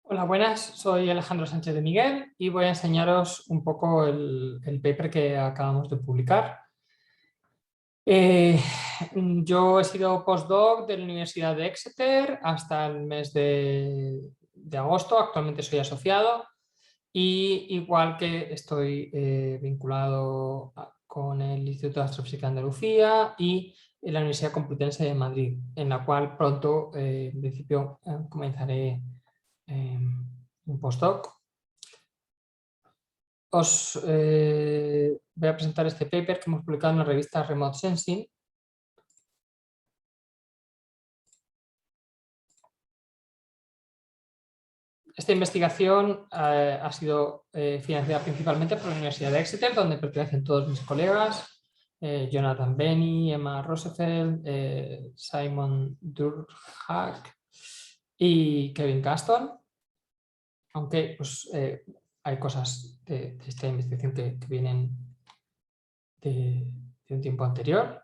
Hola, buenas. Soy Alejandro Sánchez de Miguel y voy a enseñaros un poco el paper que acabamos de publicar. Eh, yo he sido postdoc de la Universidad de Exeter hasta el mes de agosto. Actualmente soy asociado y igual que estoy vinculado con el Instituto de Astrofísica de Andalucía y en la Universidad Complutense de Madrid, en la cual pronto, en principio, comenzaré un postdoc. Os voy a presentar este paper que hemos publicado en la revista Remote Sensing. Esta investigación ha sido financiada principalmente por la Universidad de Exeter, donde pertenecen todos mis colegas, Jonathan Benny, Emma Roosevelt, Simon Durhak y Kevin Caston. Aunque pues, hay cosas de esta investigación que vienen de un tiempo anterior.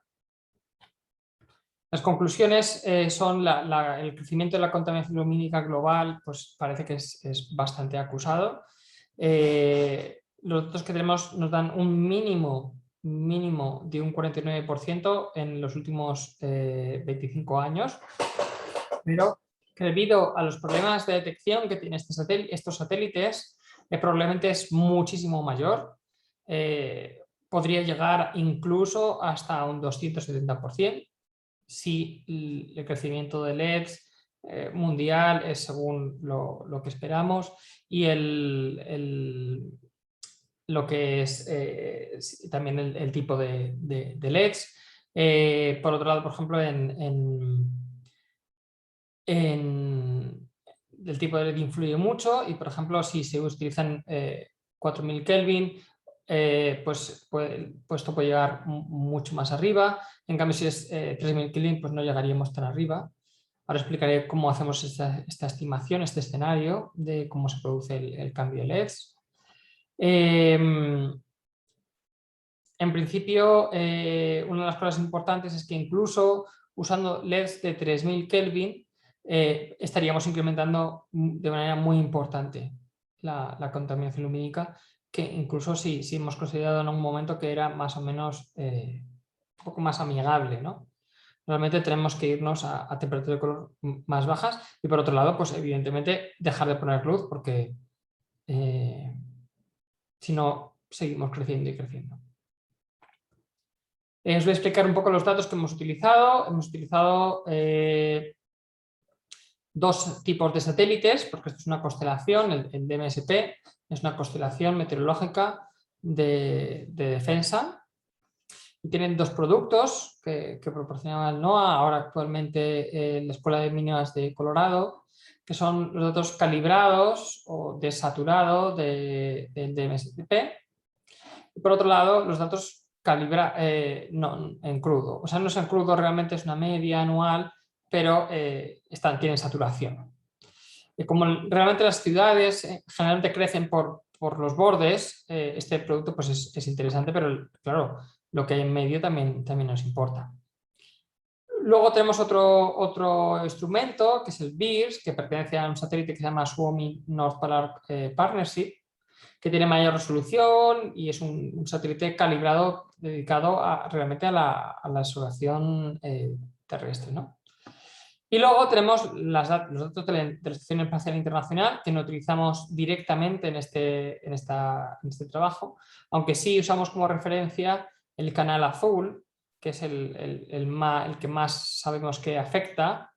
Las conclusiones son el crecimiento de la contaminación lumínica global, pues parece que es bastante acusado. Los datos que tenemos nos dan un mínimo de un 49% en los últimos 25 años, pero que debido a los problemas de detección que tienen estos satélites, probablemente es muchísimo mayor. Podría llegar incluso hasta un 270%. Si el crecimiento de LEDs mundial es según lo que esperamos y lo que es también el tipo de LEDs. Por otro lado, por ejemplo, el tipo de LED influye mucho y, por ejemplo, si se utilizan 4000 Kelvin, pues esto puede llegar mucho más arriba. En cambio, si es 3000 Kelvin, pues no llegaríamos tan arriba. Ahora explicaré cómo hacemos esta estimación, este escenario de cómo se produce el cambio de LEDs. En principio, una de las cosas importantes es que incluso usando LEDs de 3000 Kelvin, estaríamos incrementando de manera muy importante la contaminación lumínica, que incluso si hemos considerado en un momento que era más o menos un poco más amigable, ¿no? Realmente tenemos que irnos a temperaturas de color más bajas y, por otro lado, pues evidentemente dejar de poner luz porque si no seguimos creciendo y creciendo. Os voy a explicar un poco los datos que hemos utilizado. Hemos utilizado dos tipos de satélites, porque esto es una constelación, el DMSP es una constelación meteorológica de defensa. Y tienen dos productos que proporcionaba el NOAA, ahora actualmente la Escuela de Minas de Colorado, que son los datos calibrados o desaturados del DMSP. Y por otro lado, los datos no, en crudo. O sea, no es en crudo, realmente es una media anual, pero tienen saturación. Y como realmente las ciudades generalmente crecen por los bordes, este producto pues es interesante, pero claro, lo que hay en medio también nos importa. Luego tenemos otro instrumento, que es el BIRS, que pertenece a un satélite que se llama Suomi North Polar Partnership, que tiene mayor resolución y es un satélite calibrado dedicado realmente a la observación terrestre, ¿no? Y luego tenemos los datos de la Estación Espacial Internacional, que no utilizamos directamente en este trabajo, aunque sí usamos como referencia el canal azul, que es el que más sabemos que afecta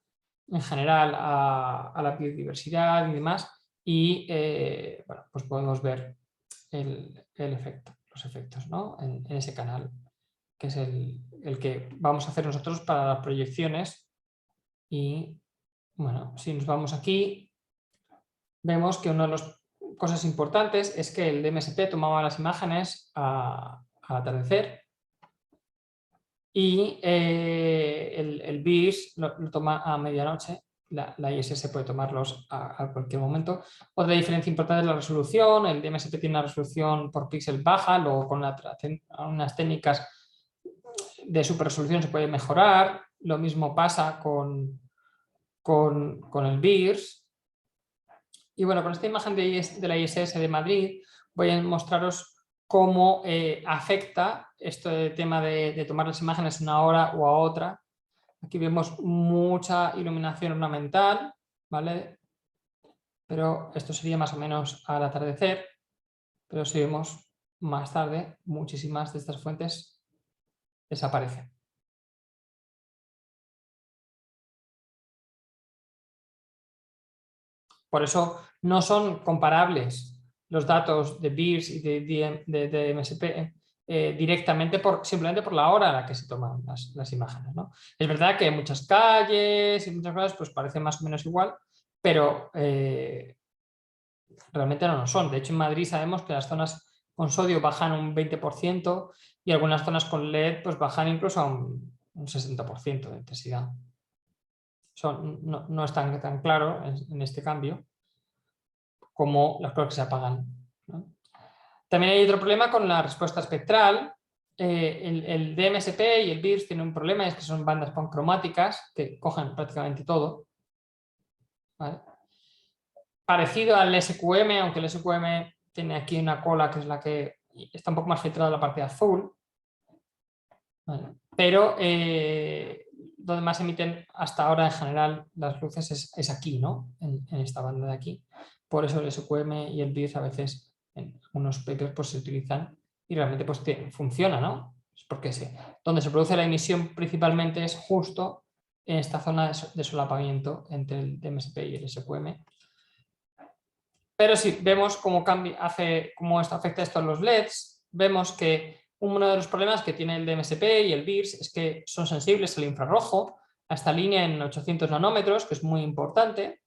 en general a la biodiversidad y demás, y bueno, pues podemos ver los efectos, ¿no? en ese canal, que es el que vamos a hacer nosotros para las proyecciones. Y bueno, si nos vamos aquí, vemos que una de las cosas importantes es que el DMSP tomaba las imágenes al atardecer y el BIRS lo toma a medianoche. La ISS puede tomarlos a cualquier momento. Otra diferencia importante es la resolución. El DMSP tiene una resolución por píxel baja, luego con unas técnicas de super resolución se puede mejorar. Lo mismo pasa con el BIRS. Y bueno, con esta imagen de la ISS de Madrid voy a mostraros cómo afecta este tema de tomar las imágenes una hora o a otra. Aquí vemos mucha iluminación ornamental, ¿vale? Pero esto sería más o menos al atardecer, pero si vemos más tarde, muchísimas de estas fuentes desaparecen. Por eso no son comparables los datos de BIRS y de MSP directamente simplemente por la hora a la que se toman las imágenes, ¿no? Es verdad que muchas calles y muchas cosas pues parecen más o menos igual, pero realmente no lo son. De hecho, en Madrid sabemos que las zonas con sodio bajan un 20% y algunas zonas con LED pues bajan incluso a un 60% de intensidad. Eso no es tan claro en este cambio como las cosas que se apagan, ¿no? También hay otro problema con la respuesta espectral. El DMSP y el BIRS tienen un problema, es que son bandas pancromáticas que cogen prácticamente todo, ¿vale? Parecido al SQM, aunque el SQM tiene aquí una cola que es la que está un poco más filtrada la parte azul, ¿vale? Pero donde más emiten hasta ahora en general las luces es aquí, ¿no? En esta banda de aquí. Por eso el SQM y el BIRS a veces en algunos papers pues, se utilizan y realmente pues, funciona, ¿no? Es porque donde se produce la emisión principalmente es justo en esta zona de solapamiento entre el DMSP y el SQM. Pero si vemos cómo esto afecta esto a los LEDs, vemos que uno de los problemas que tiene el DMSP y el BIRS es que son sensibles al infrarrojo, a esta línea en 800 nanómetros, que es muy importante,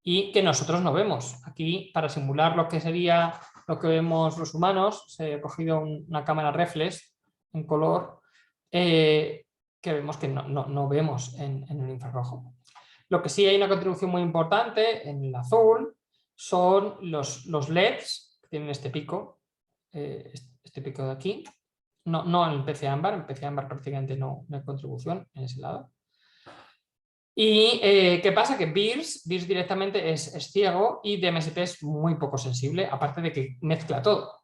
y que nosotros no vemos. Aquí, para simular lo que sería lo que vemos los humanos, se ha cogido una cámara reflex en color que vemos que no vemos en el infrarrojo. Lo que sí hay una contribución muy importante en el azul son los LEDs, que tienen este pico de aquí. No en el PC ámbar, en PC ámbar prácticamente no hay contribución en ese lado. ¿Y qué pasa? Que BIRS directamente es ciego y DMSP es muy poco sensible, aparte de que mezcla todo.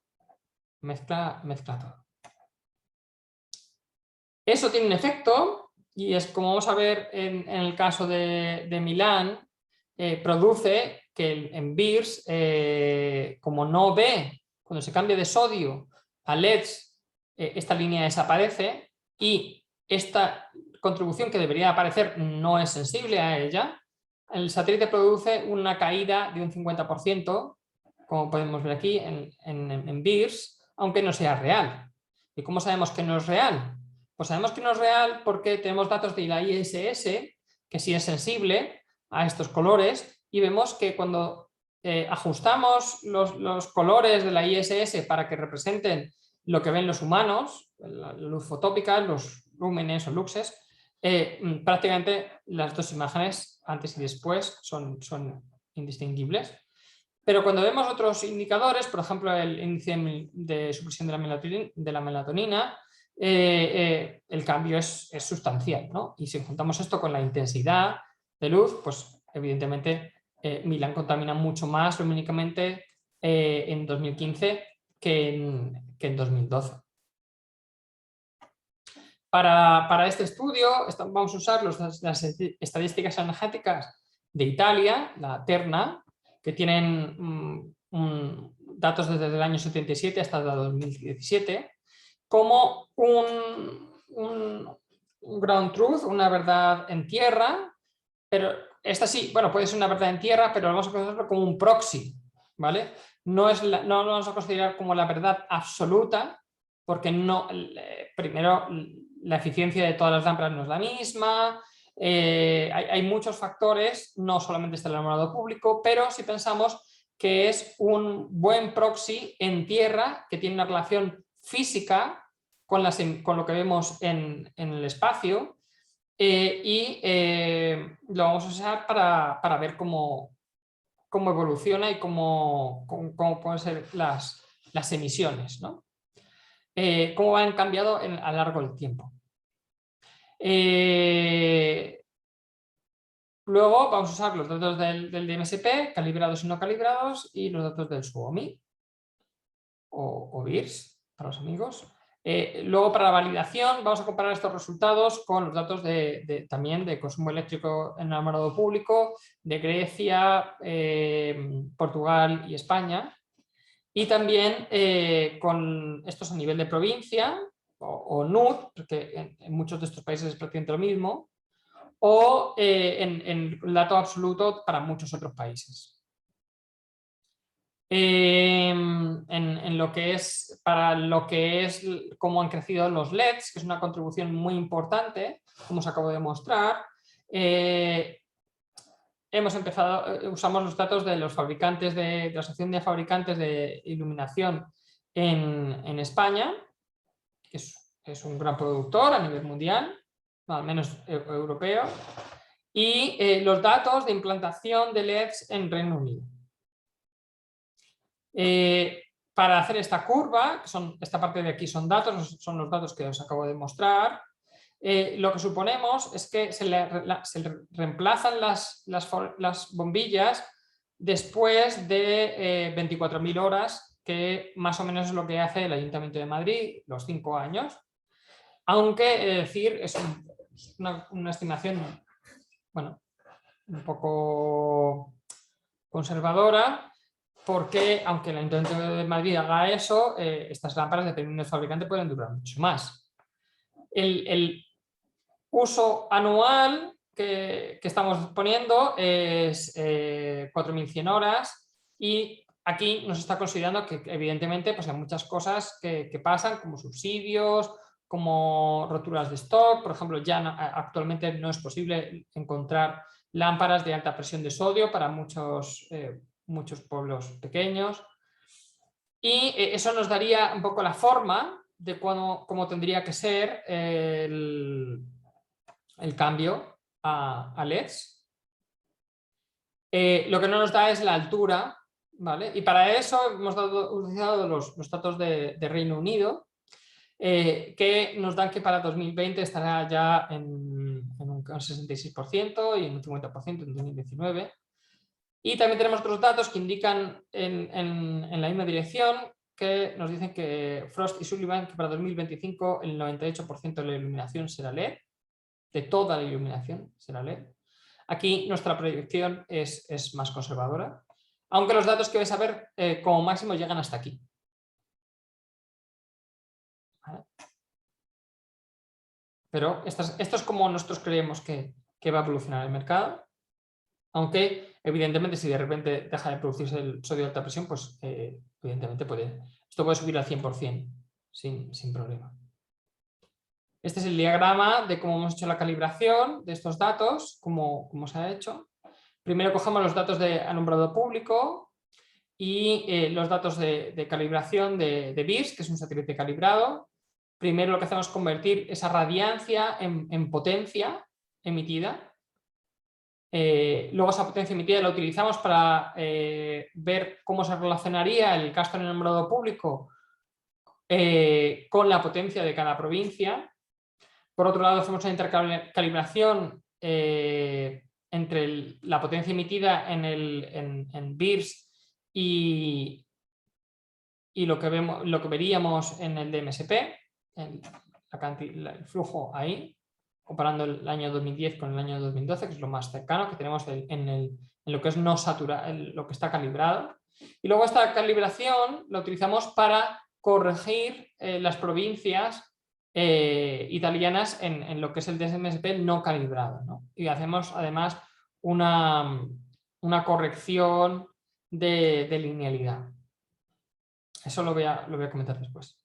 Mezcla todo. Eso tiene un efecto y es como vamos a ver en el caso de Milán, produce que en BIRS, como no ve, cuando se cambia de sodio a LEDs, esta línea desaparece y esta contribución que debería aparecer no es sensible a ella. El satélite produce una caída de un 50%, como podemos ver aquí en BIRS, aunque no sea real. ¿Y cómo sabemos que no es real? Pues sabemos que no es real porque tenemos datos de la ISS, que sí es sensible a estos colores, y vemos que cuando ajustamos los colores de la ISS para que representen lo que ven los humanos, la luz fotópica, los lúmenes o luxes, prácticamente las dos imágenes, antes y después, son indistinguibles. Pero cuando vemos otros indicadores, por ejemplo el índice de supresión de la melatonina, el cambio es sustancial, ¿no? Y si juntamos esto con la intensidad de luz, pues evidentemente Milán contamina mucho más lumínicamente en 2015 que en 2012. Para este estudio vamos a usar las estadísticas energéticas de Italia, la Terna, que tienen datos desde el año 77 hasta el 2017, como un ground truth, una verdad en tierra, pero esta sí, bueno, puede ser una verdad en tierra, pero vamos a considerarlo como un proxy, ¿vale? No lo vamos a considerar como la verdad absoluta, porque primero la eficiencia de todas las lámparas no es la misma, hay muchos factores, no solamente está el alumbrado público, pero si pensamos que es un buen proxy en tierra que tiene una relación física con lo que vemos en el espacio, y lo vamos a usar para ver cómo evoluciona y cómo pueden ser las emisiones, ¿no? Cómo han cambiado a lo largo del tiempo. Luego vamos a usar los datos del DMSP, calibrados y no calibrados, y los datos del Suomi o VIRS, para los amigos. Luego, para la validación, vamos a comparar estos resultados con los datos también de consumo eléctrico en el alumbrado público de Grecia, Portugal y España. Y también con estos a nivel de provincia o NUT, porque en muchos de estos países es prácticamente lo mismo, o en el dato absoluto para muchos otros países. En lo que es, para lo que es cómo han crecido los LEDs, que es una contribución muy importante, como os acabo de mostrar, usamos los datos de los fabricantes de la Asociación de Fabricantes de Iluminación en España, que es un gran productor a nivel mundial, al menos europeo, y los datos de implantación de LEDs en Reino Unido. Para hacer esta curva, esta parte de aquí son datos, son los datos que os acabo de mostrar, lo que suponemos es que se reemplazan las bombillas después de 24.000 horas, que más o menos es lo que hace el Ayuntamiento de Madrid los 5 años. Aunque, decir, es una estimación, bueno, un poco conservadora, porque aunque el Ayuntamiento de Madrid haga eso, estas lámparas, dependiendo del fabricante, pueden durar mucho más. El uso anual que estamos poniendo es 4.100 horas, y aquí nos está considerando que evidentemente pues hay muchas cosas que pasan, como subsidios, como roturas de stock. Por ejemplo, ya actualmente no es posible encontrar lámparas de alta presión de sodio para muchos pueblos pequeños, y eso nos daría un poco la forma de cómo tendría que ser el cambio a LEDs. Lo que no nos da es la altura, ¿vale? Y para eso hemos utilizado los datos de Reino Unido, que nos dan que para 2020 estará ya en un 66% y en un 50% en 2019. Y también tenemos otros datos que indican en la misma dirección, que nos dicen que Frost y Sullivan, que para 2025 el 98% de la iluminación será LED, de toda la iluminación será LED. Aquí nuestra proyección es más conservadora, aunque los datos que vais a ver como máximo llegan hasta aquí. ¿Vale? Pero esto es como nosotros creemos que va a evolucionar el mercado, aunque evidentemente si de repente deja de producirse el sodio de alta presión, pues evidentemente esto puede subir al 100% sin problema. Este es el diagrama de cómo hemos hecho la calibración de estos datos, cómo se ha hecho. Primero cogemos los datos de alumbrado público y los datos de calibración de VIRS, que es un satélite calibrado. Primero lo que hacemos es convertir esa radiancia en potencia emitida. Luego esa potencia emitida la utilizamos para ver cómo se relacionaría el gasto en el alumbrado público con la potencia de cada provincia. Por otro lado, hacemos una intercalibración entre la potencia emitida en VIRS y lo que veríamos en el DMSP, el flujo ahí, comparando el año 2010 con el año 2012, que es lo más cercano que tenemos en lo que es no saturado, lo que está calibrado. Y luego esta calibración la utilizamos para corregir las provincias italianas en lo que es el DMSP no calibrado, ¿no? Y hacemos además una corrección de linealidad. Eso lo voy a comentar después.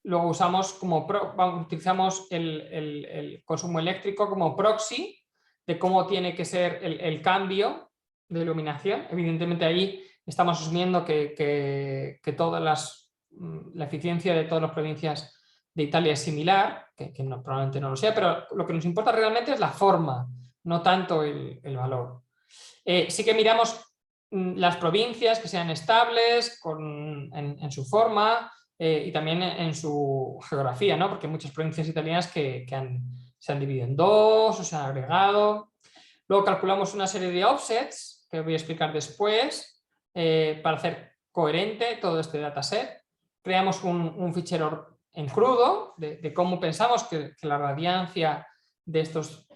Luego utilizamos el consumo eléctrico como proxy de cómo tiene que ser el cambio de iluminación. Evidentemente ahí estamos asumiendo que la eficiencia de todas las provincias de Italia es similar, que probablemente no lo sea, pero lo que nos importa realmente es la forma, no tanto el valor. Sí que miramos las provincias que sean estables en su forma y también en su geografía, ¿no? Porque hay muchas provincias italianas que se han dividido en dos o se han agregado. Luego calculamos una serie de offsets que voy a explicar después para hacer coherente todo este dataset. Creamos un fichero en crudo de cómo pensamos que la radiancia de estos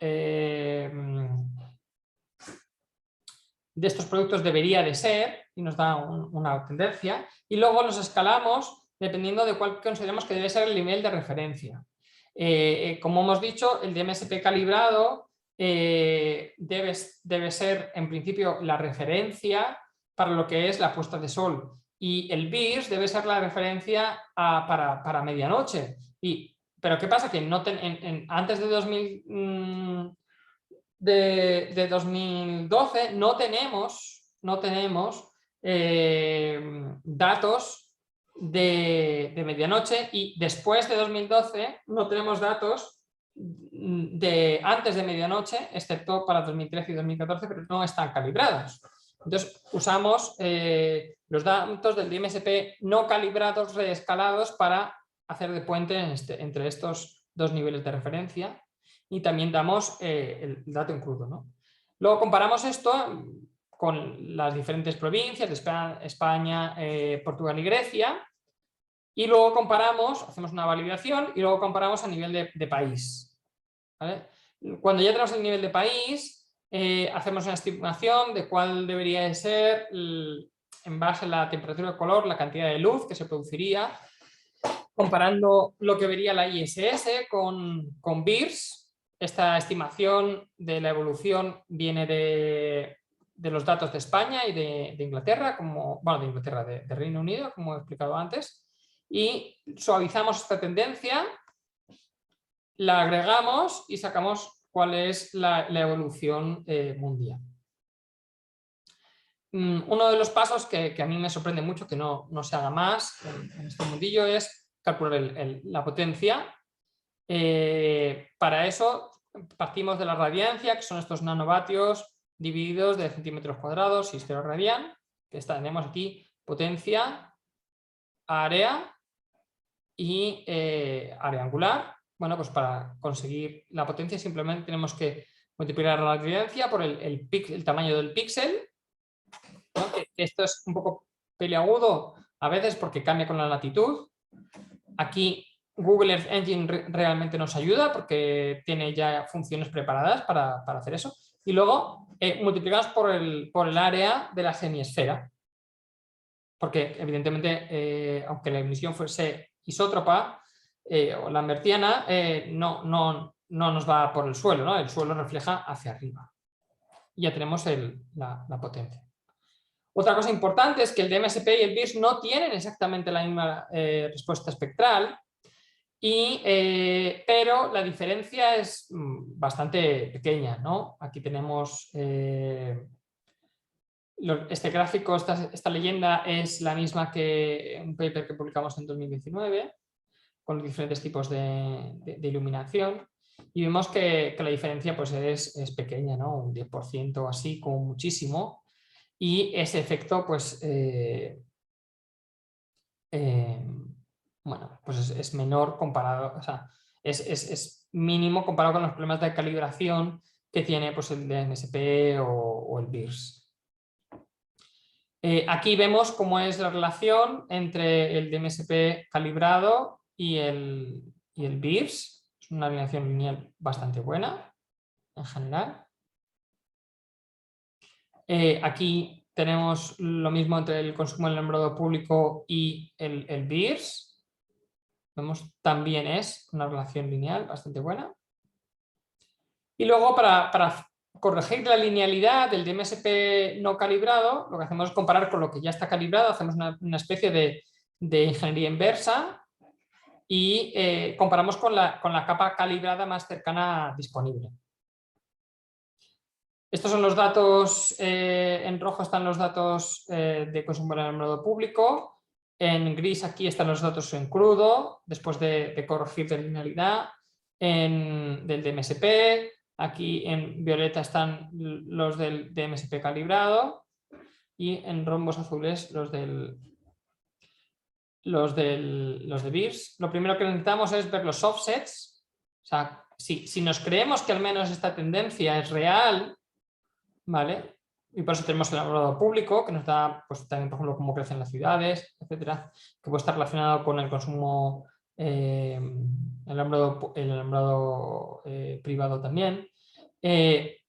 productos debería de ser y nos da una tendencia, y luego los escalamos dependiendo de cuál consideramos que debe ser el nivel de referencia. Como hemos dicho, el DMSP calibrado debe ser en principio la referencia para lo que es la puesta de sol, y el BIRS debe ser la referencia para medianoche. Pero ¿qué pasa? Que antes de 2012 no tenemos datos de medianoche, y después de 2012 no tenemos datos de antes de medianoche, excepto para 2013 y 2014, pero no están calibrados. Entonces usamos los datos del DMSP no calibrados, reescalados, para hacer de puente entre estos dos niveles de referencia, y también damos el dato en crudo, ¿no? Luego comparamos esto con las diferentes provincias de España, Portugal y Grecia, y luego hacemos una validación y luego comparamos a nivel de país, ¿vale? Cuando ya tenemos el nivel de país, hacemos una estimación de cuál debería de ser, en base a la temperatura de color, la cantidad de luz que se produciría, comparando lo que vería la ISS con BIRS. Esta estimación de la evolución viene de los datos de España y de Inglaterra, de Reino Unido, como he explicado antes, y suavizamos esta tendencia, la agregamos y sacamos cuál es la evolución mundial. Uno de los pasos que a mí me sorprende mucho que no se haga más en este mundillo es calcular la potencia. Para eso partimos de la radiancia, que son estos nanovatios divididos de centímetros cuadrados, y radian, que tenemos aquí potencia, área y área angular. Bueno, pues para conseguir la potencia simplemente tenemos que multiplicar la radiancia por el tamaño del píxel, ¿no? Esto es un poco peliagudo a veces porque cambia con la latitud. Aquí Google Earth Engine realmente nos ayuda porque tiene ya funciones preparadas para hacer eso. Y luego multiplicamos por el área de la semiesfera. Porque evidentemente, aunque la emisión fuese isótropa o lambertiana, no nos va por el suelo, ¿no? El suelo refleja hacia arriba. Y ya tenemos la potencia. Otra cosa importante es que el DMSP y el BIRS no tienen exactamente la misma respuesta espectral, pero la diferencia es bastante pequeña, ¿no? Aquí tenemos este gráfico, esta leyenda es la misma que un paper que publicamos en 2019 con diferentes tipos de iluminación, y vemos que la diferencia pues es pequeña, ¿no? Un 10% o así, como muchísimo, y ese efecto pues bueno, pues es menor comparado, o sea, es mínimo comparado con los problemas de calibración que tiene pues, el DMSP o el BIRS. Aquí vemos cómo es la relación entre el DMSP calibrado y el BIRS. Es una alineación lineal bastante buena en general. Aquí tenemos lo mismo entre el consumo del alumbrado público y el BIRS. Vemos también es una relación lineal bastante buena. Y luego para corregir la linealidad del DMSP no calibrado, lo que hacemos es comparar con lo que ya está calibrado, hacemos una especie de ingeniería inversa y comparamos con la capa calibrada más cercana disponible. Estos son los datos, en rojo están los datos de consumo del alumbrado público, en gris aquí están los datos en crudo, después de corregir de linealidad, del DMSP, aquí en violeta están los del DMSP calibrado y en rombos azules los de BIRS. Lo primero que necesitamos es ver los offsets, o sea, si nos creemos que al menos esta tendencia es real, ¿vale? Y por eso tenemos el alumbrado público, que nos da, pues también, por ejemplo, cómo crecen las ciudades, etcétera, que puede estar relacionado con el consumo, el alumbrado privado también.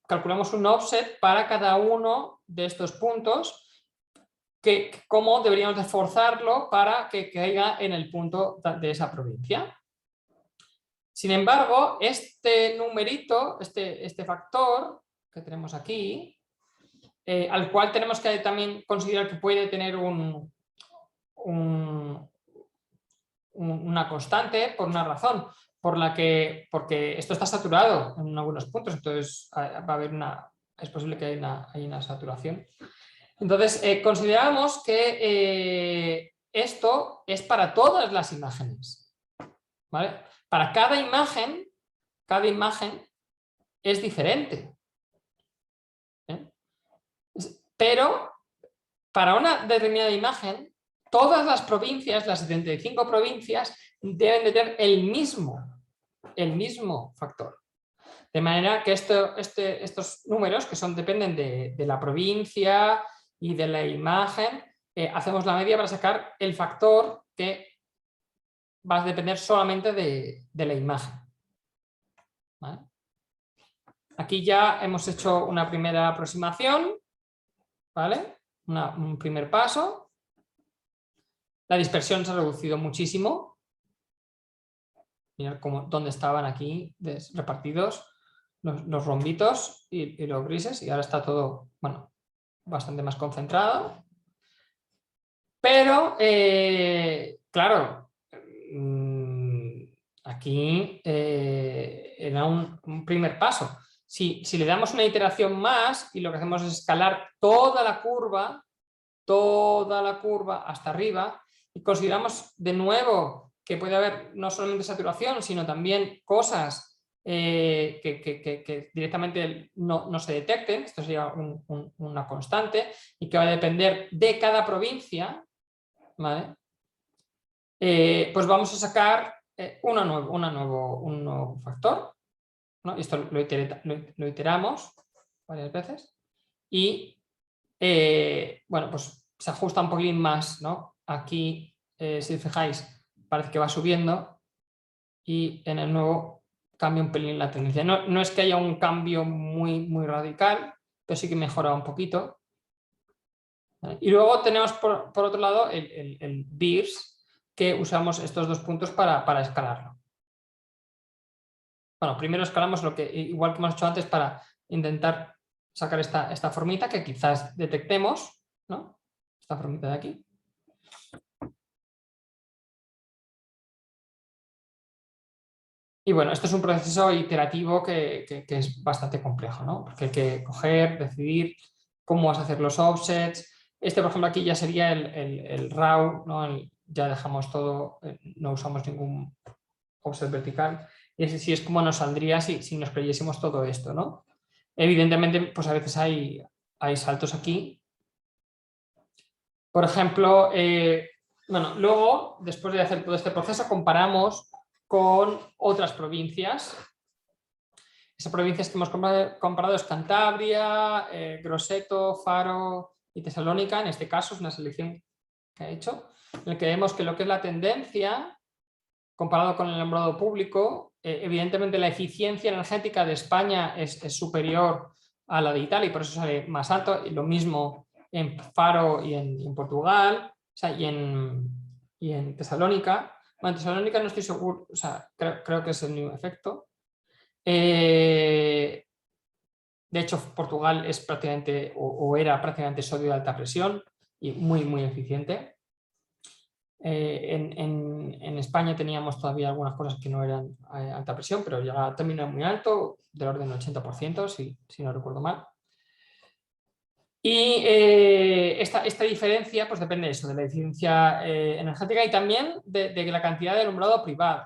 Calculamos un offset para cada uno de estos puntos, cómo deberíamos de forzarlo para que caiga en el punto de esa provincia. Sin embargo, este numerito, este factor que tenemos aquí, al cual tenemos que también considerar que puede tener una constante por una razón, porque esto está saturado en algunos puntos, entonces es posible que haya una saturación. Entonces, consideramos que esto es para todas las imágenes, ¿vale? Para cada imagen es diferente. Pero para una determinada imagen, todas las provincias, las 75 provincias, deben de tener el mismo factor. De manera que estos números, que dependen de la provincia y de la imagen, hacemos la media para sacar el factor que va a depender solamente de la imagen. ¿Vale? Aquí ya hemos hecho una primera aproximación, ¿vale? Un primer paso. La dispersión se ha reducido muchísimo. Mirad dónde estaban aquí repartidos los rombitos y los grises, y ahora está todo, bueno, bastante más concentrado. Pero, claro, aquí era un primer paso. Si le damos una iteración más y lo que hacemos es escalar toda la curva hasta arriba, y consideramos de nuevo que puede haber no solamente saturación, sino también cosas que directamente no se detecten, esto sería una constante, y que va a depender de cada provincia, ¿vale? Pues vamos a sacar un nuevo factor, ¿no? Esto lo iteramos varias veces y bueno, pues se ajusta un poquín más, ¿no? Aquí, si os fijáis, parece que va subiendo, y en el nuevo cambia un pelín la tendencia. No es que haya un cambio muy radical, pero sí que mejora un poquito. ¿Vale? Y luego tenemos por otro lado el BIRS, que usamos estos dos puntos para escalarlo. Bueno, primero escalamos igual que hemos hecho antes, para intentar sacar esta formita que quizás detectemos, ¿no? Esta formita de aquí. Y bueno, esto es un proceso iterativo que es bastante complejo, ¿no? Porque hay que coger, decidir cómo vas a hacer los offsets. Por ejemplo, aquí ya sería el RAW, ¿no? Ya dejamos todo, no usamos ningún offset vertical. Y ese sí es como nos saldría si nos creyésemos todo esto, ¿no? Evidentemente, pues a veces hay saltos aquí. Por ejemplo, bueno, luego, después de hacer todo este proceso, comparamos con otras provincias. Esas provincias que hemos comparado es Cantabria, Grosseto, Faro y Tesalónica. En este caso es una selección que he hecho, en el que vemos que lo que es la tendencia, comparado con el alumbrado público, evidentemente la eficiencia energética de España es superior a la de Italia, y por eso sale más alto. Y lo mismo en Faro y en Portugal, o sea, y en Tesalónica. Bueno, en Tesalónica no estoy seguro, o sea, creo que es el mismo efecto. De hecho, Portugal es prácticamente, o era prácticamente sodio de alta presión y muy eficiente. En España teníamos todavía algunas cosas que no eran alta presión, pero llegaba a término muy alto, del orden del 80%, si no recuerdo mal. Y esta diferencia pues depende de eso, de la eficiencia energética, y también de la cantidad de alumbrado privado,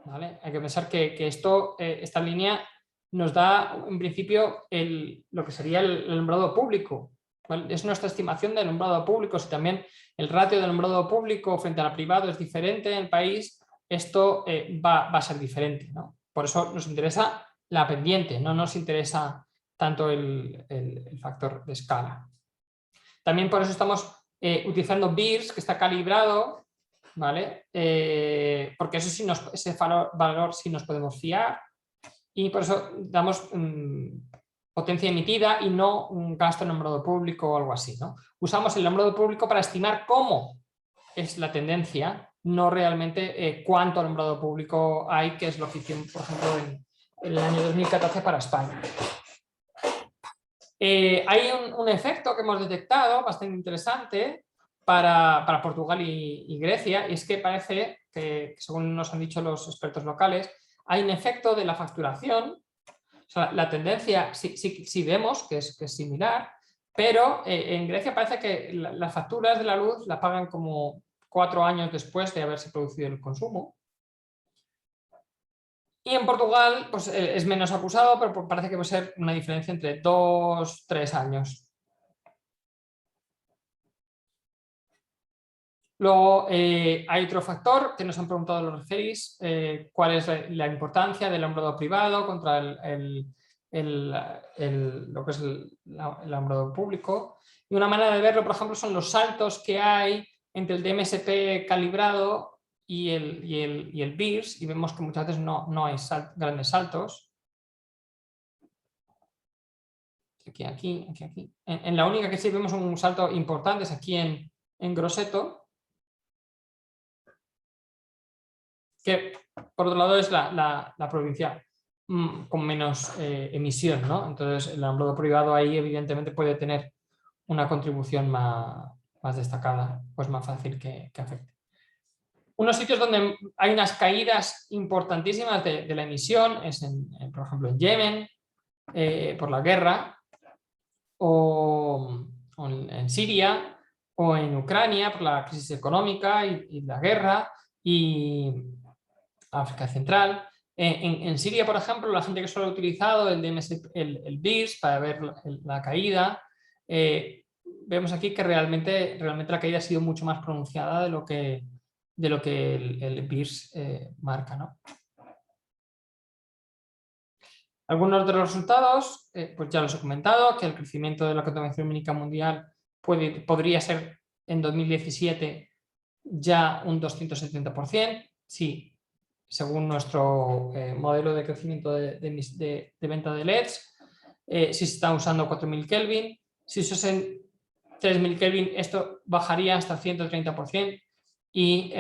¿vale? Hay que pensar que esta línea nos da en principio lo que sería el alumbrado público, ¿vale? Es nuestra estimación de alumbrado público. Si también el ratio de alumbrado público frente al privado es diferente en el país, esto va a ser diferente, ¿no? Por eso nos interesa la pendiente, no nos interesa tanto el factor de escala. También por eso estamos utilizando BIRS, que está calibrado, ¿vale? Porque eso sí ese valor sí nos podemos fiar, y por eso damos potencia emitida y no un gasto en alumbrado público o algo así, ¿no? Usamos el alumbrado público para estimar cómo es la tendencia, no realmente cuánto alumbrado público hay, que es lo que hicimos, por ejemplo, en el año 2014 para España. Hay un efecto que hemos detectado bastante interesante para Portugal y Grecia, y es que parece que, según nos han dicho los expertos locales, hay un efecto de la facturación. O sea, la tendencia sí vemos que es similar, pero en Grecia parece que las facturas de la luz la pagan como 4 años después de haberse producido el consumo. Y en Portugal pues, es menos acusado, pero parece que puede ser una diferencia entre 2-3 años. Luego hay otro factor que nos han preguntado los referees, cuál es la importancia del alumbrado privado contra lo que es el alumbrado público. Y una manera de verlo, por ejemplo, son los saltos que hay entre el DMSP calibrado y el BIRS, y vemos que muchas veces no hay grandes saltos. Aquí. En la única que sí vemos un salto importante es aquí en Grosseto, que por otro lado es la provincia con menos emisión, ¿no? Entonces el alumbrado privado ahí evidentemente puede tener una contribución más destacada, pues más fácil que afecte. Unos sitios donde hay unas caídas importantísimas de la emisión es, por ejemplo, en Yemen, por la guerra, o en Siria, o en Ucrania, por la crisis económica y la guerra, y África Central. En Siria, por ejemplo, la gente que solo ha utilizado el BIRS para ver la caída, vemos aquí que realmente la caída ha sido mucho más pronunciada de lo que el BIRS marca, ¿no? Algunos de los resultados, pues ya los he comentado, que el crecimiento de la contaminación lumínica mundial podría ser en 2017 ya un 270%, sí, según nuestro modelo de crecimiento de venta de LEDs, si se está usando 4000 Kelvin, si se usan 3000 Kelvin, esto bajaría hasta 130%, y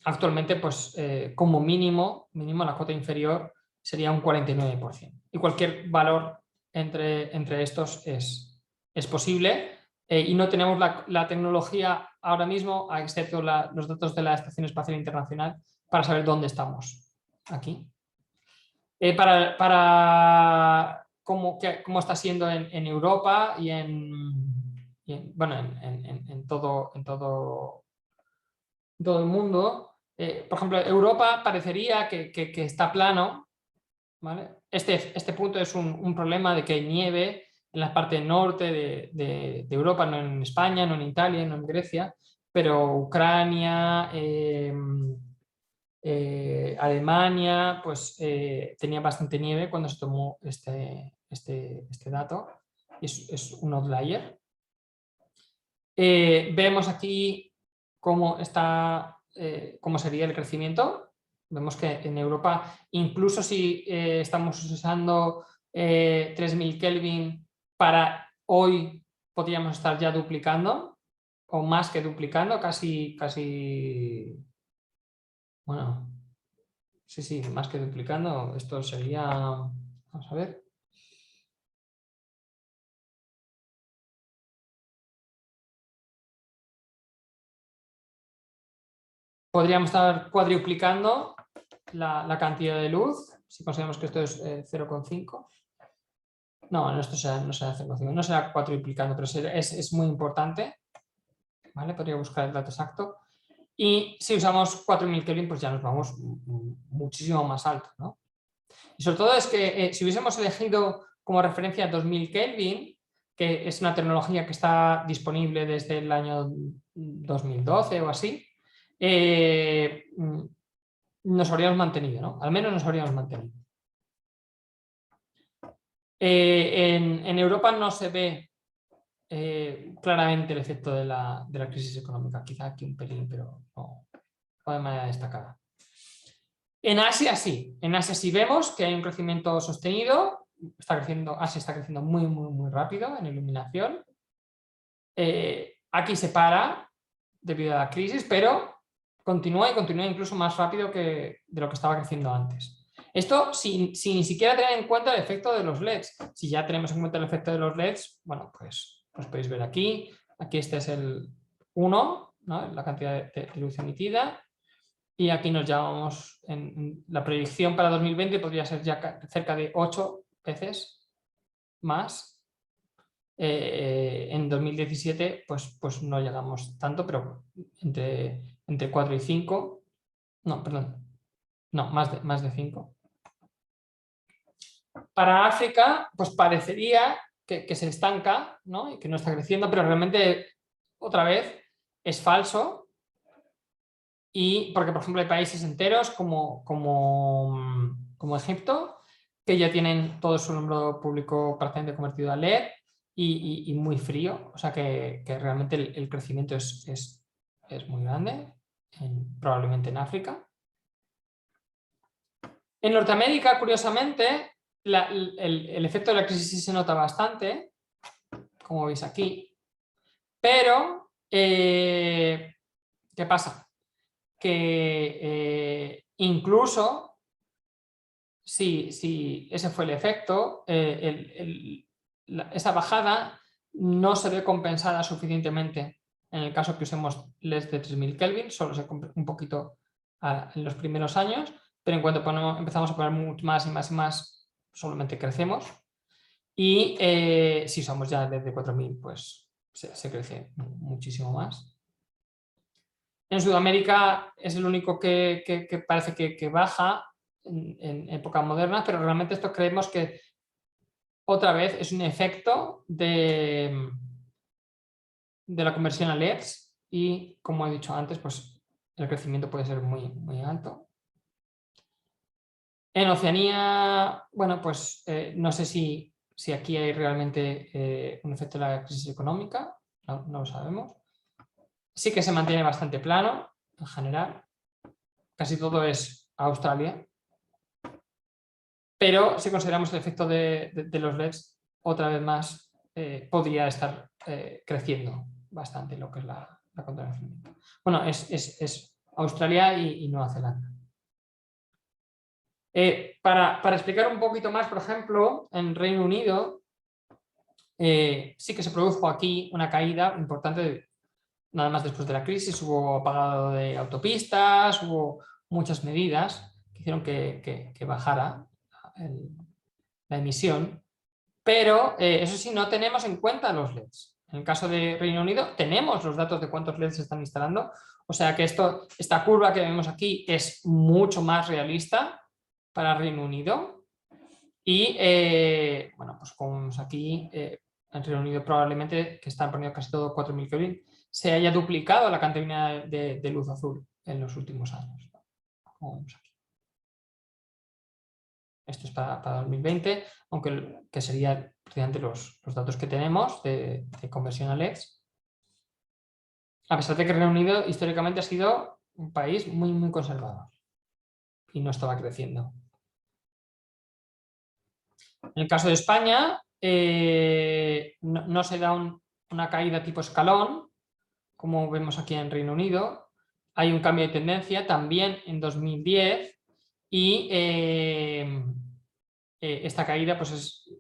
actualmente, pues como mínimo la cota inferior sería un 49%. Y cualquier valor entre estos es posible, y no tenemos la tecnología ahora mismo, excepto los datos de la Estación Espacial Internacional, para saber dónde estamos aquí. Para cómo está siendo en Europa y bueno, en todo el mundo. Por ejemplo, Europa parecería que está plano, ¿vale? Este punto es un problema de que hay nieve en la parte norte de Europa, no en España, no en Italia, no en Grecia, pero Ucrania, Alemania, pues tenía bastante nieve cuando se tomó este dato. Es un outlier. Vemos aquí cómo sería el crecimiento. Vemos que en Europa, incluso si estamos usando 3000 Kelvin, para hoy podríamos estar ya duplicando, o más que duplicando, casi, bueno, sí, más que duplicando. Esto sería, vamos a ver. Podríamos estar cuadruplicando la cantidad de luz, si consideramos que esto es 0,5. No, esto no será 0,5, no será cuadruplicando, pero es muy importante, ¿vale? Podría buscar el dato exacto. Y si usamos 4000 Kelvin, pues ya nos vamos muchísimo más alto, ¿no? Y sobre todo es que si hubiésemos elegido como referencia 2000 Kelvin, que es una tecnología que está disponible desde el año 2012 o así, nos habríamos mantenido, ¿no? Al menos nos habríamos mantenido. En Europa no se ve claramente el efecto de la crisis económica, quizá aquí un pelín, pero no de manera destacada. En Asia sí, vemos que hay un crecimiento sostenido, Asia está creciendo muy, muy, muy rápido en iluminación. Aquí se para debido a la crisis, pero continúa incluso más rápido de lo que estaba creciendo antes. Esto sin ni siquiera tener en cuenta el efecto de los LEDs. Si ya tenemos en cuenta el efecto de los LEDs, bueno, pues podéis ver aquí. Aquí este es el 1, ¿no? La cantidad de luz emitida. Y aquí nos llamamos, en la predicción para 2020 podría ser ya cerca de 8 veces más. En 2017 pues no llegamos tanto, pero entre 4 y 5. No, perdón. No, más de 5. Para África, pues parecería que se estanca, ¿no? Y que no está creciendo, pero realmente, otra vez, es falso. Y porque, por ejemplo, hay países enteros como Egipto, que ya tienen todo su alumbrado público prácticamente convertido a LED y muy frío. O sea que realmente el crecimiento es muy grande, probablemente en África. En Norteamérica, curiosamente, el efecto de la crisis sí se nota bastante, como veis aquí, pero ¿qué pasa? Que incluso si ese fue el efecto, esa bajada no se ve compensada suficientemente en el caso que usemos LEDs de 3000 Kelvin, solo se compra un poquito en los primeros años, pero en cuanto empezamos a poner mucho más y más y más, solamente crecemos. Y si usamos ya LEDs de 4000, pues se crece muchísimo más. En Sudamérica es el único que parece que baja en época moderna, pero realmente esto creemos que otra vez es un efecto de la conversión a LEDs y, como he dicho antes, pues el crecimiento puede ser muy, muy alto. En Oceanía, bueno, pues no sé si aquí hay realmente un efecto de la crisis económica, no lo sabemos. Sí que se mantiene bastante plano en general, casi todo es Australia, pero si consideramos el efecto de los LEDs, otra vez más podría estar creciendo bastante lo que es la contaminación. Bueno, es Australia y Nueva Zelanda. Para explicar un poquito más, por ejemplo, en Reino Unido sí que se produjo aquí una caída importante, nada más después de la crisis. Hubo apagado de autopistas, hubo muchas medidas que hicieron que bajara la emisión, pero eso sí, no tenemos en cuenta los LEDs. En el caso de Reino Unido tenemos los datos de cuántos LEDs se están instalando, o sea que esta curva que vemos aquí es mucho más realista para Reino Unido. Y bueno, pues como vemos aquí, en Reino Unido probablemente, que están poniendo casi todo 4000 Kelvin, se haya duplicado la cantidad de luz azul en los últimos años, como vemos aquí. Esto es para 2020, aunque que serían precisamente los datos que tenemos de conversión a LEDs. A pesar de que Reino Unido históricamente ha sido un país muy, muy conservador y no estaba creciendo. En el caso de España, no se da una caída tipo escalón, como vemos aquí en Reino Unido. Hay un cambio de tendencia también en 2010 y esta caída pues es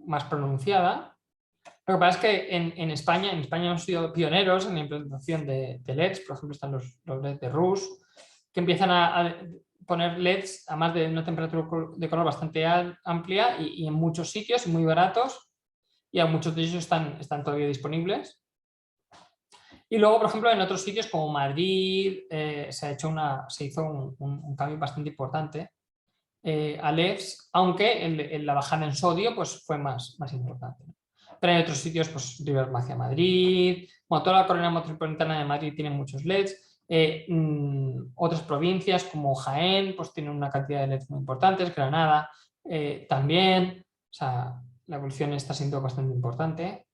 más pronunciada. Lo que pasa es que en España hemos sido pioneros en la implementación de LEDs. Por ejemplo, están los LEDs de RUS, que empiezan a poner LEDs a más de una temperatura de color bastante amplia y en muchos sitios, muy baratos, y a muchos de ellos están todavía disponibles. Y luego, por ejemplo, en otros sitios como Madrid se hizo un cambio bastante importante a LEDs, aunque la bajada en sodio pues, fue más importante. Pero hay otros sitios, pues Rivas hacia Madrid, bueno, toda la colonia metropolitana de Madrid tiene muchos LEDs, Otras provincias como Jaén pues tienen una cantidad de LEDs muy importantes, Granada también, o sea, la evolución está siendo bastante importante.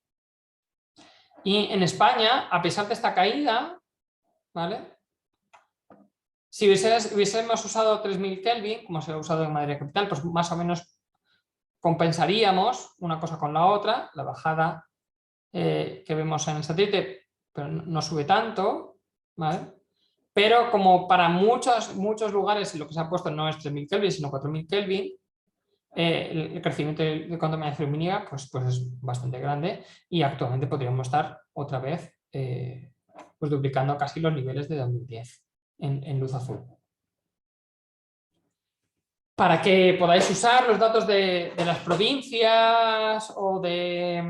Y en España, a pesar de esta caída, ¿vale? Si hubiésemos usado 3000 Kelvin, como se ha usado en Madrid Capital, pues más o menos compensaríamos una cosa con la otra, la bajada que vemos en el satélite, pero no sube tanto, ¿vale? Pero como para muchos lugares lo que se ha puesto no es 3000 Kelvin, sino 4000 Kelvin, el crecimiento de contaminación lumínica pues es bastante grande y actualmente podríamos estar otra vez pues duplicando casi los niveles de 2010 en luz azul. Para que podáis usar los datos de las provincias o de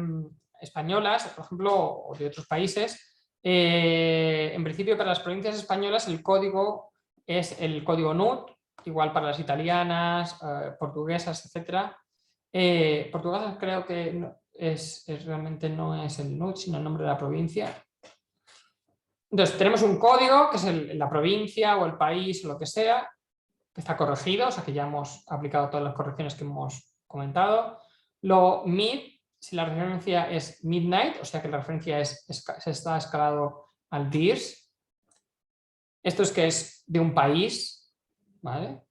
españolas, por ejemplo, o de otros países, en principio para las provincias españolas el código es el código NUT, igual para las italianas, portuguesas, etc. Portuguesas creo que realmente no es el NUT, sino el nombre de la provincia. Entonces tenemos un código que es la provincia o el país o lo que sea, que está corregido, o sea que ya hemos aplicado todas las correcciones que hemos comentado. Lo mid, si la referencia es midnight, o sea que la referencia se está escalado al DIRS. Esto es que es de un país, ¿vale?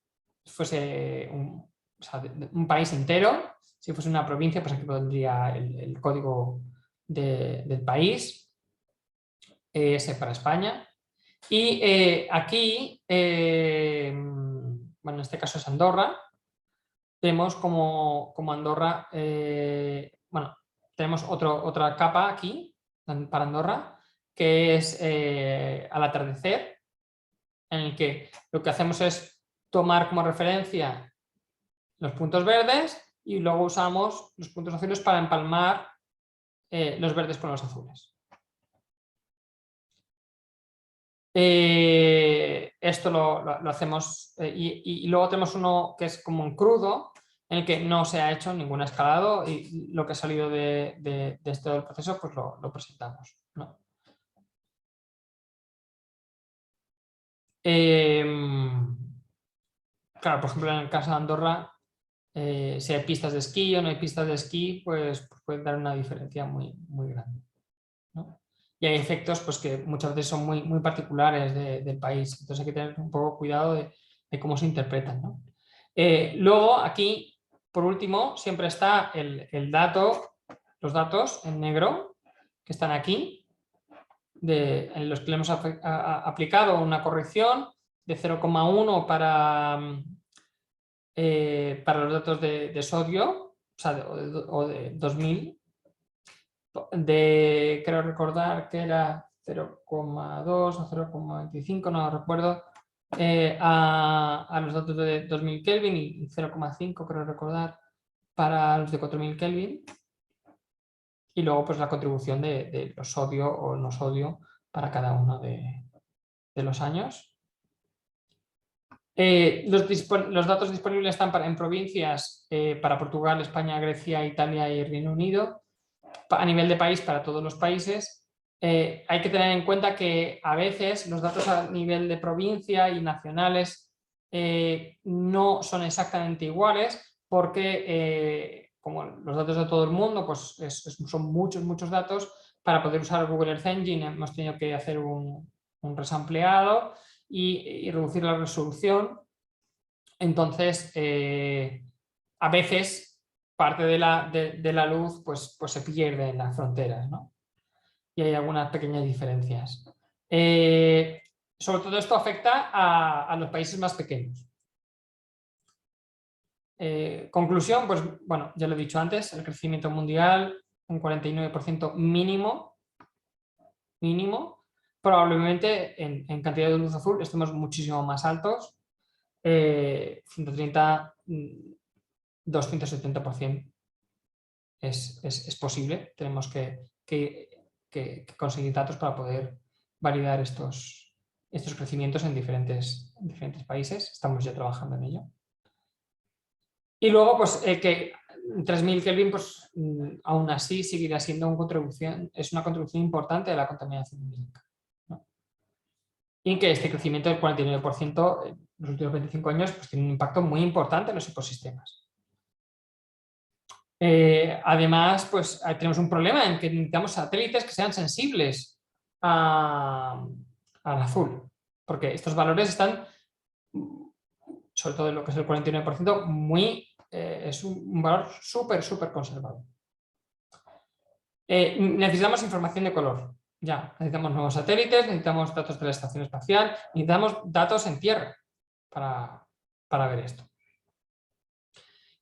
Si fuese un país entero, si fuese una provincia, pues aquí pondría el código del país, ese para España. Y aquí, bueno, en este caso es Andorra, vemos como Andorra, bueno, tenemos otra capa aquí para Andorra, que es al atardecer, en el que lo que hacemos es tomar como referencia los puntos verdes y luego usamos los puntos azules para empalmar los verdes con los azules. Esto lo hacemos y luego tenemos uno que es como un crudo en el que no se ha hecho ningún escalado y lo que ha salido de este del proceso pues lo presentamos, ¿no? Claro, por ejemplo en el caso de Andorra, si hay pistas de esquí o no hay pistas de esquí, pues puede dar una diferencia muy grande, ¿no? Y hay efectos pues, que muchas veces son muy particulares del país. Entonces hay que tener un poco cuidado de cómo se interpretan, ¿no? Luego aquí, por último, siempre está los datos en negro que están aquí, en los que le hemos aplicado una corrección de 0,1 para los datos de sodio, o sea, o de 2000. Creo recordar que era 0,2 o 0,25, no lo recuerdo, a los datos de 2000 Kelvin y 0,5 creo recordar para los de 4000 Kelvin, y luego pues la contribución de los sodio o no sodio para cada uno de los años. Los datos disponibles están en provincias para Portugal, España, Grecia, Italia y Reino Unido. A nivel de país, para todos los países, hay que tener en cuenta que a veces los datos a nivel de provincia y nacionales no son exactamente iguales porque como los datos de todo el mundo pues son muchos datos. Para poder usar Google Earth Engine hemos tenido que hacer un resampleado y reducir la resolución. Entonces, a veces parte de la luz pues se pierde en las fronteras, ¿no? Y hay algunas pequeñas diferencias. Sobre todo esto afecta a los países más pequeños. Conclusión, pues bueno, ya lo he dicho antes, el crecimiento mundial un 49% mínimo. Probablemente en cantidad de luz azul estemos muchísimo más altos, 130, 270% es posible. Tenemos que conseguir datos para poder validar estos crecimientos en diferentes países. Estamos ya trabajando en ello. Y luego, pues que 3000 Kelvin, pues aún así seguirá siendo una contribución importante a la contaminación lumínica, ¿no? y que este crecimiento del 49% en los últimos 25 años pues, tiene un impacto muy importante en los ecosistemas. Además, pues tenemos un problema en que necesitamos satélites que sean sensibles al azul, porque estos valores están, sobre todo en lo que es el 49%, es un valor súper conservado. Necesitamos información de color. Ya, necesitamos nuevos satélites, necesitamos datos de la estación espacial, necesitamos datos en tierra para ver esto.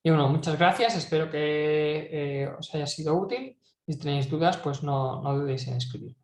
Y bueno, muchas gracias, espero que os haya sido útil y si tenéis dudas, pues no dudéis en escribir.